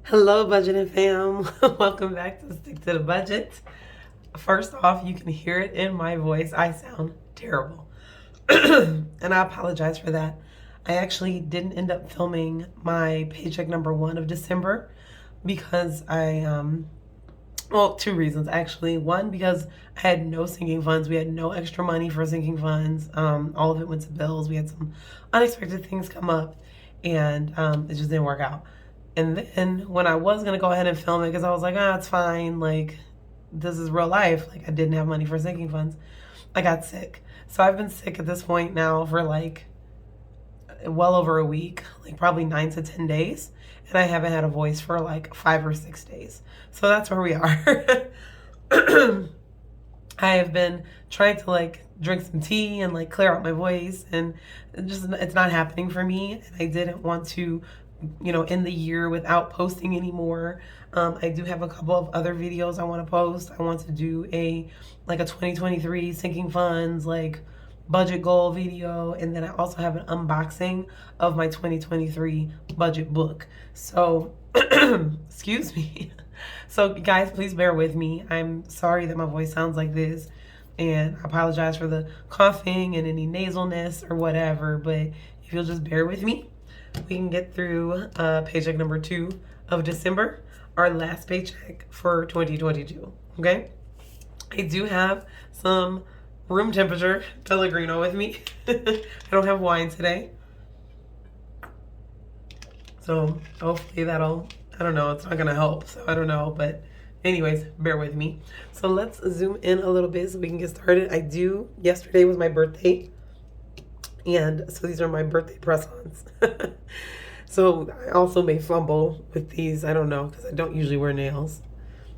Hello, budgeting fam. Welcome back to Stick to the Budget. First off, you can hear it in my voice. I sound terrible. And I apologize for that. I actually didn't end up filming my paycheck number 1 of December because well, 2 reasons actually. One, because I had no sinking funds. We had no extra money for sinking funds. All of it went to bills. We had some unexpected things come up, and it just didn't work out. And then when I was gonna go ahead and film it, because I was like, it's fine, like this is real life. Like I didn't have money for sinking funds. I got sick. So I've been sick at this point now for like well over a week, like probably 9 to 10 days. And I haven't had a voice for like 5 or 6 days. So that's where we are. I have been trying to like drink some tea and like clear out my voice, and it's not happening for me. And I didn't want to, end the year without posting anymore. I do have a couple of other videos I want to post. I want to do a 2023 sinking funds like budget goal video, and then I also have an unboxing of my 2023 budget book. So excuse me. So guys, please bear with me. I'm sorry that my voice sounds like this, and I apologize for the coughing and any nasalness or whatever, but if you'll just bear with me, we can get through paycheck number 2 of December, our last paycheck for 2022, okay? I do have some room temperature Pellegrino with me. I don't have wine today. So hopefully that'll, I don't know, it's not gonna help, so I don't know, but anyways, bear with me. So let's zoom in a little bit so we can get started. Yesterday was my birthday, and so these are my birthday press-ons. So I also may fumble with these, I don't know, because I don't usually wear nails.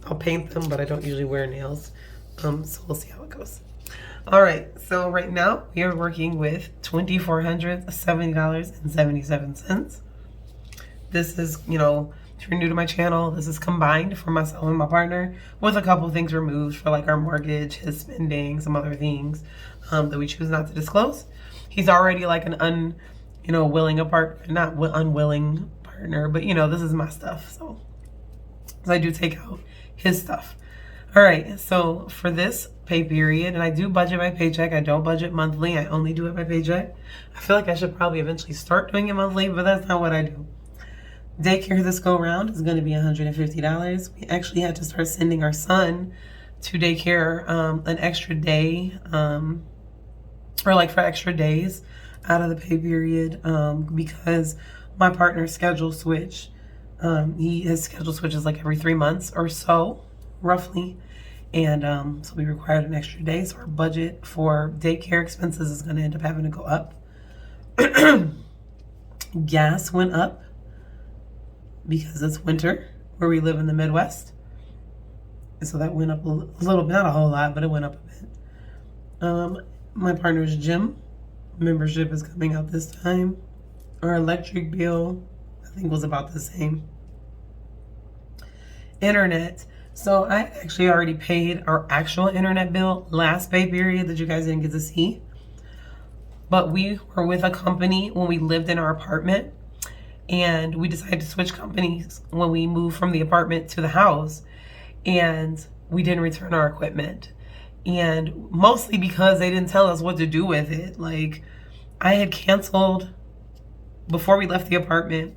I'll paint them, but I don't usually wear nails. So we'll see how it goes. All right, so right now we are working with $2,470.77. This is, if you're new to my channel, this is combined for myself and my partner with a couple things removed for like our mortgage, his spending, some other things that we choose not to disclose. He's already like an unwilling partner, but this is my stuff. So I do take out his stuff. All right, so for this pay period, and I do budget my paycheck. I don't budget monthly. I only do it by paycheck. I feel like I should probably eventually start doing it monthly, but that's not what I do. Daycare this go round is going to be $150. We actually had to start sending our son to daycare an extra day, or like for extra days out of the pay period, because my partner's schedule switch. His schedule switches like every 3 months or so, roughly. And so we required an extra day. So our budget for daycare expenses is going to end up having to go up. Gas went up because it's winter where we live in the Midwest. And so that went up a little bit, not a whole lot, but it went up a bit. My partner's gym membership is coming out this time. Our electric bill, I think, was about the same. Internet. So I actually already paid our actual internet bill last pay period that you guys didn't get to see. But we were with a company when we lived in our apartment, and we decided to switch companies when we moved from the apartment to the house, and we didn't return our equipment. And mostly because they didn't tell us what to do with it. Like, I had canceled before we left the apartment,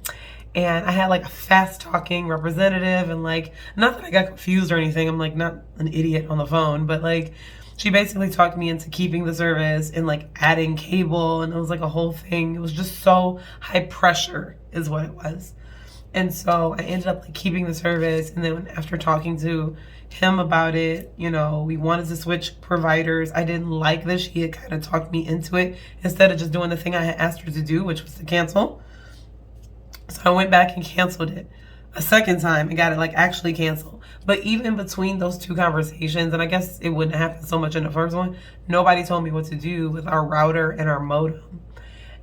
and I had like a fast talking representative, and like, not that I got confused or anything, I'm like not an idiot on the phone, but like she basically talked me into keeping the service and like adding cable, and it was like a whole thing. It was just so high pressure is what it was. And so I ended up like keeping the service, and then after talking to him about it, we wanted to switch providers. I didn't like that she had kind of talked me into it instead of just doing the thing I had asked her to do, which was to cancel. So I went back and canceled it a second time and got it like actually canceled. But even between those two conversations, and I guess it wouldn't happen so much in the first one, nobody told me what to do with our router and our modem.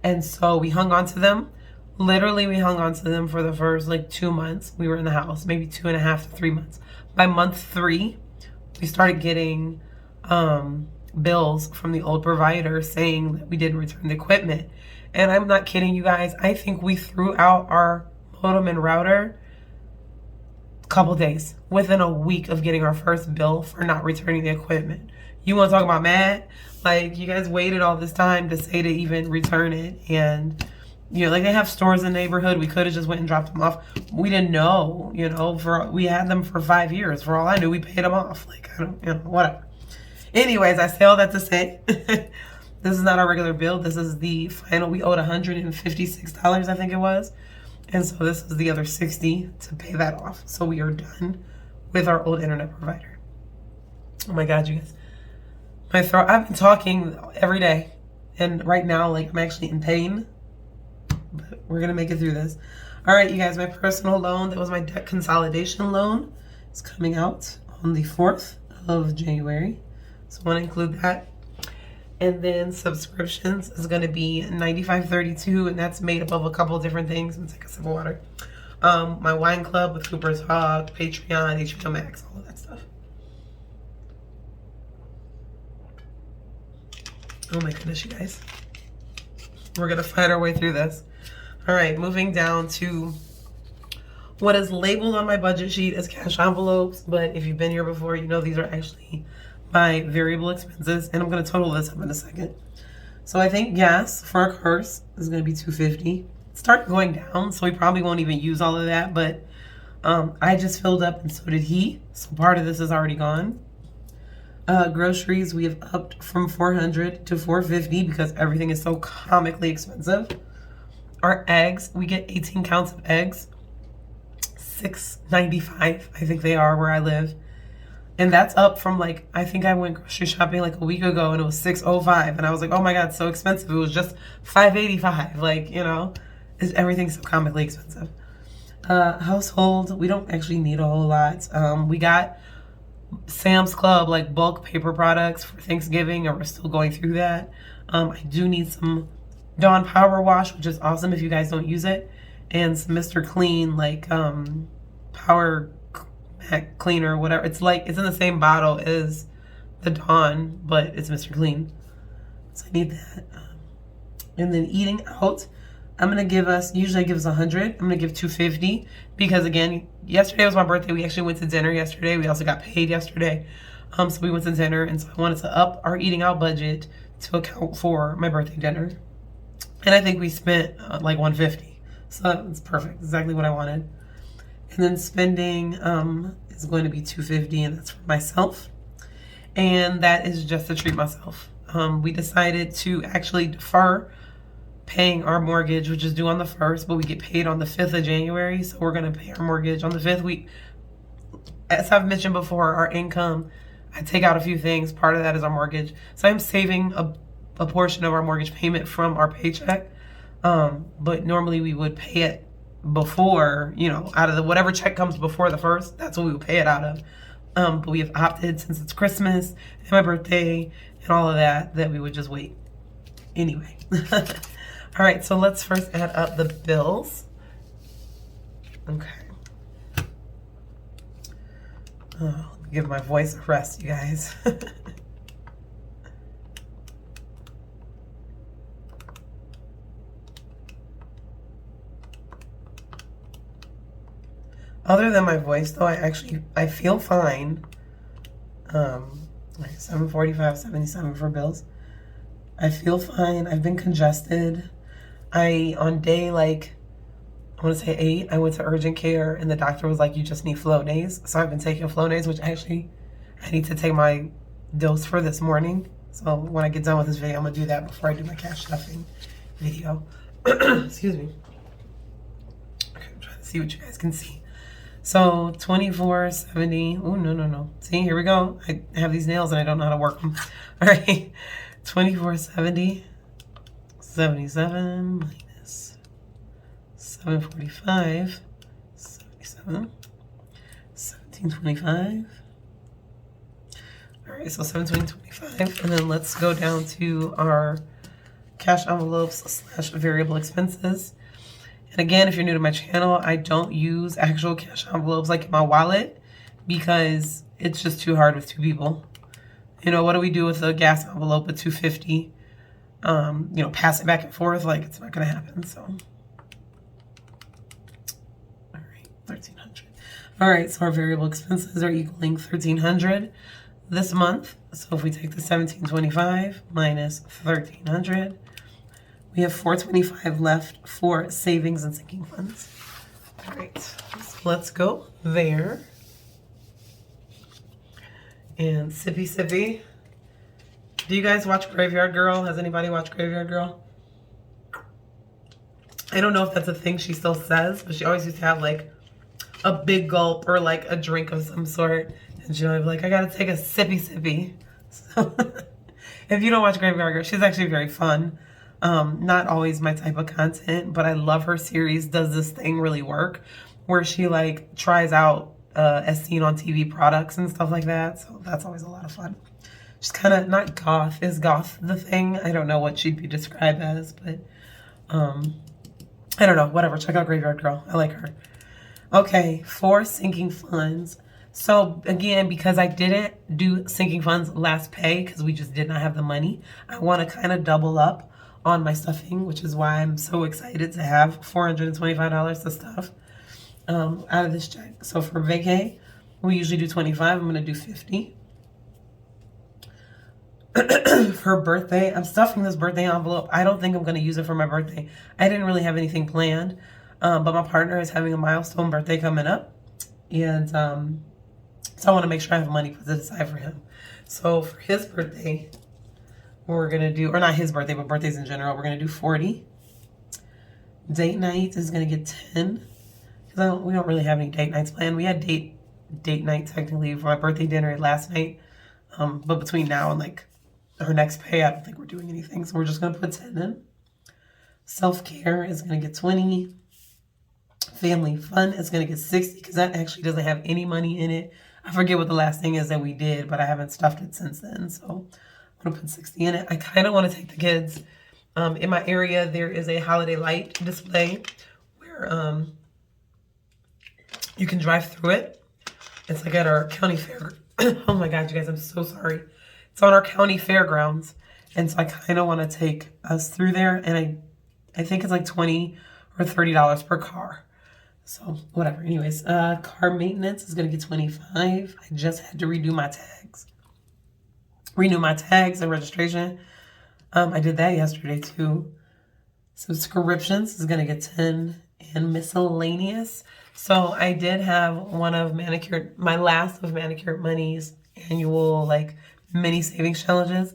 And so we hung on to them. Literally, we hung on to them for the first like 2 months we were in the house, maybe 2.5 to 3 months. By month 3, we started getting bills from the old provider saying that we didn't return the equipment. And I'm not kidding you guys, I think we threw out our modem and router couple days, within a week of getting our first bill for not returning the equipment. You want to talk about mad? Like, you guys waited all this time to say to even return it. And, you know, like, they have stores in the neighborhood. We could have just went and dropped them off. We didn't know, you know, we had them for 5 years. For all I knew, we paid them off. Like, I don't, you know, whatever. Anyways, I say all that to say, this is not our regular bill. This is the final. We owed $156, I think it was. And so this is the other $60 to pay that off. So we are done with our old internet provider. Oh my God, you guys. My throat, I've been talking every day. And right now, like, I'm actually in pain. But we're going to make it through this. All right, you guys, my personal loan, that was my debt consolidation loan, is coming out on the 4th of January. So I want to include that. And then subscriptions is going to be $95.32, and that's made up of a couple different things. Let's take a sip of water. My wine club with Cooper's Hawk, Patreon, HBO Max, all of that stuff. Oh my goodness, you guys. We're going to fight our way through this. All right, moving down to what is labeled on my budget sheet as cash envelopes. But if you've been here before, you know these are actually my variable expenses. And I'm going to total this up in a second. So I think gas for our cars is going to be $2.50. Start going down, so we probably won't even use all of that. But I just filled up, and so did he. So part of this is already gone. Groceries, we have upped from $400 to $450 because everything is so comically expensive. Our eggs, we get 18 counts of eggs, $6.95, I think they are where I live. And that's up from, like, I think I went grocery shopping like a week ago and it was $6.05. And I was like, oh my God, so expensive. It was just $5.85. Like, you know, everything's so comically expensive. Household, we don't actually need a whole lot. We got Sam's Club, like, bulk paper products for Thanksgiving, and we're still going through that. I do need some Dawn Power Wash, which is awesome if you guys don't use it, and some Mr. Clean, like, Power Cleaner, whatever. It's like, it's in the same bottle as the Dawn, but it's Mr. Clean. So I need that. And then eating out, I'm going to give us, usually I give us 100. I'm going to give 250 because, again, yesterday was my birthday. We actually went to dinner yesterday. We also got paid yesterday. So we went to dinner, and so I wanted to up our eating out budget to account for my birthday dinner. And I think we spent like 150. So that's perfect. Exactly what I wanted. And then spending is going to be 250, and that's for myself. And that is just to treat myself. We decided to actually defer paying our mortgage, which is due on the 1st, but we get paid on the 5th of January. So we're going to pay our mortgage on the 5th. As I've mentioned before, our income, I take out a few things. Part of that is our mortgage. So I'm saving a portion of our mortgage payment from our paycheck. But normally we would pay it before, you know, out of whatever check comes before the 1st, that's what we would pay it out of. But we have opted, since it's Christmas and my birthday and all of that we would just wait. Anyway. All right, so let's first add up the bills. Okay. Oh, let me give my voice a rest, you guys. Other than my voice, though, I feel fine. Like $745.77 for bills. I feel fine. I've been congested. On day, like, I want to say 8, I went to urgent care, and the doctor was like, you just need Flonase. So I've been taking Flonase, which actually I need to take my dose for this morning. So when I get done with this video, I'm going to do that before I do my cash stuffing video. Excuse me. Okay, I'm trying to see what you guys can see. So $24.70. Oh, no. See, here we go. I have these nails and I don't know how to work them. All right. $24.70. 77 minus 745. 77. 1725. All right, so 1725. And then let's go down to our cash envelopes / variable expenses. And again, if you're new to my channel, I don't use actual cash envelopes like in my wallet because it's just too hard with 2 people. You know, what do we do with a gas envelope at $2.50? You know, pass it back and forth, like, it's not going to happen. So, all right, 1,300. All right, so our variable expenses are equaling 1,300 this month. So if we take the 1,725 minus 1,300, we have 425 left for savings and sinking funds. All right, so let's go there. And sippy sippy. Do you guys watch Graveyard Girl? Has anybody watched Graveyard Girl? I don't know if that's a thing she still says, but she always used to have like a big gulp or like a drink of some sort. And she'll be like, I gotta take a sippy sippy. So if you don't watch Graveyard Girl, she's actually very fun. Not always my type of content, but I love her series, Does This Thing Really Work? Where she like tries out as seen on TV products and stuff like that. So that's always a lot of fun. She's kind of not goth. Is goth the thing? I don't know what she'd be described as, but I don't know. Whatever. Check out Graveyard Girl. I like her. Okay, for sinking funds. So again, because I didn't do sinking funds last pay because we just did not have the money, I want to kind of double up on my stuffing, which is why I'm so excited to have $425 to stuff out of this check. So for vacay, we usually do 25. I'm going to do 50. For birthday, I'm stuffing this birthday envelope. I don't think I'm going to use it for my birthday. I didn't really have anything planned, but my partner is having a milestone birthday coming up, and so I want to make sure I have money put aside for him. So for his birthday, we're going to do, or not his birthday, but birthdays in general, we're going to do 40. Date night is going to get 10, because we don't really have any date nights planned. We had date night technically for my birthday dinner last night, but between now and like our next pay, I don't think we're doing anything. So we're just going to put 10 in. Self-care is going to get 20. Family fun is going to get 60 because that actually doesn't have any money in it. I forget what the last thing is that we did, but I haven't stuffed it since then. So I'm going to put 60 in it. I kind of want to take the kids. In my area, there is a holiday light display where you can drive through it. It's like at our county fair. Oh my God, you guys, I'm so sorry. It's on our county fairgrounds. And so I kind of want to take us through there. And I think it's like $20 or $30 per car. So whatever. Anyways, car maintenance is going to get 25. I just had to renew my tags. Renew my tags and registration. I did that yesterday too. Subscriptions is going to get 10. And miscellaneous. So I did have one of my last of Manicure Money's annual like mini savings challenges.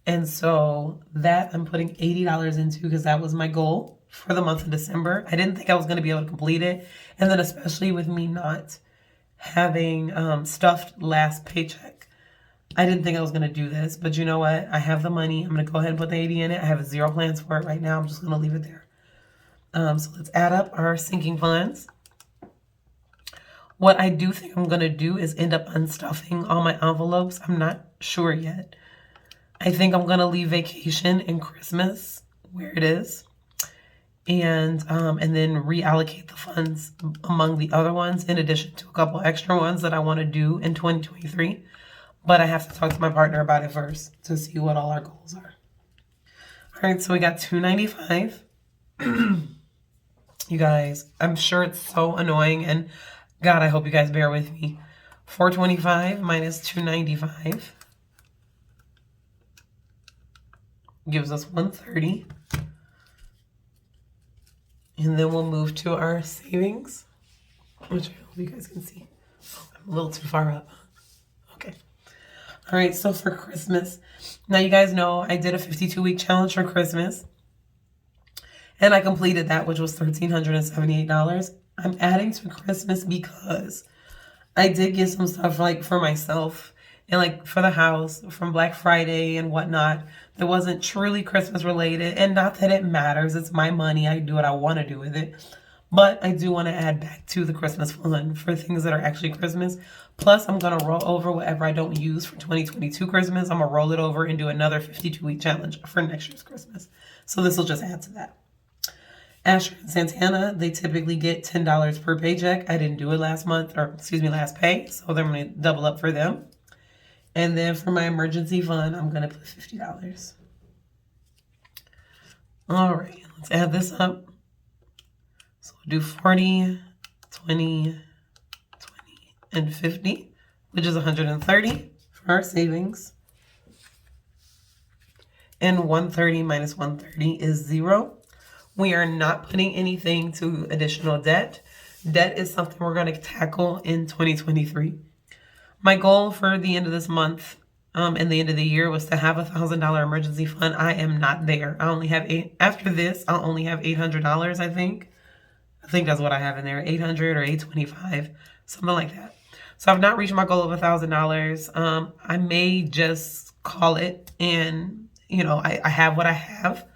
And so that I'm putting $80 into because that was my goal for the month of December. I didn't think I was going to be able to complete it. And then especially with me not having stuffed last paycheck, I didn't think I was going to do this. But you know what? I have the money. I'm going to go ahead and put the 80 in it. I have 0 plans for it right now. I'm just going to leave it there. So let's add up our sinking funds. What I do think I'm going to do is end up unstuffing all my envelopes. I'm not sure yet. I think I'm going to leave vacation and Christmas where it is. And then reallocate the funds among the other ones in addition to a couple extra ones that I want to do in 2023. But I have to talk to my partner about it first to see what all our goals are. All right, so we got $295. You guys, I'm sure it's so annoying, and God, I hope you guys bear with me. 425 minus 295 gives us 130. And then we'll move to our savings, which I hope you guys can see. Oh, I'm a little too far up. Okay. All right, so for Christmas, now you guys know I did a 52-week challenge for Christmas. And I completed that, which was $1,378. I'm adding to Christmas because I did get some stuff like for myself and like for the house from Black Friday and whatnot that wasn't truly Christmas related. And not that it matters. It's my money. I do what I want to do with it. But I do want to add back to the Christmas fund for things that are actually Christmas. Plus, I'm going to roll over whatever I don't use for 2022 Christmas. I'm going to roll it over and do another 52-week challenge for next year's Christmas. So this will just add to that. Asher and Santana, they typically get $10 per paycheck. I didn't do it last pay. So they're going to double up for them. And then for my emergency fund, I'm going to put $50. All right, let's add this up. So we'll do 40, 20, $150, which is $130 for our savings. And $130 minus $130 is 0. We are not putting anything to additional debt. Debt is something we're going to tackle in 2023. My goal for the end of this month and the end of the year was to have $1,000 emergency fund. I am not there. I only have after this, I'll only have $800, I think. I think that's what I have in there, 800 or 825, something like that. So I've not reached my goal of $1,000. I may just call it, and I have what I have.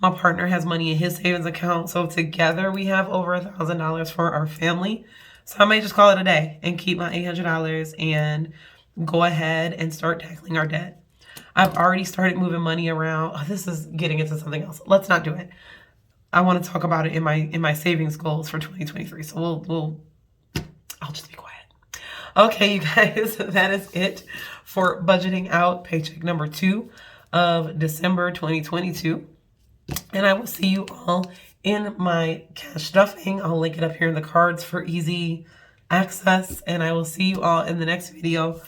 My partner has money in his savings account, so together we have over $1,000 for our family. So I may just call it a day and keep my $800 and go ahead and start tackling our debt. I've already started moving money around. Oh, this is getting into something else. Let's not do it. I want to talk about it in my savings goals for 2023. So I'll just be quiet. Okay, you guys, that is it for budgeting out paycheck number 2 of December 2022. And I will see you all in my cash stuffing. I'll link it up here in the cards for easy access. And I will see you all in the next video.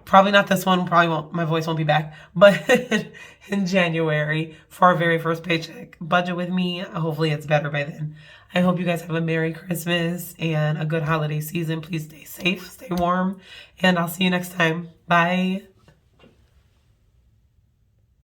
Probably not this one, probably won't, my voice won't be back, but in January for our very first paycheck. Budget with me. Hopefully it's better by then. I hope you guys have a Merry Christmas and a good holiday season. Please stay safe, stay warm, and I'll see you next time. Bye.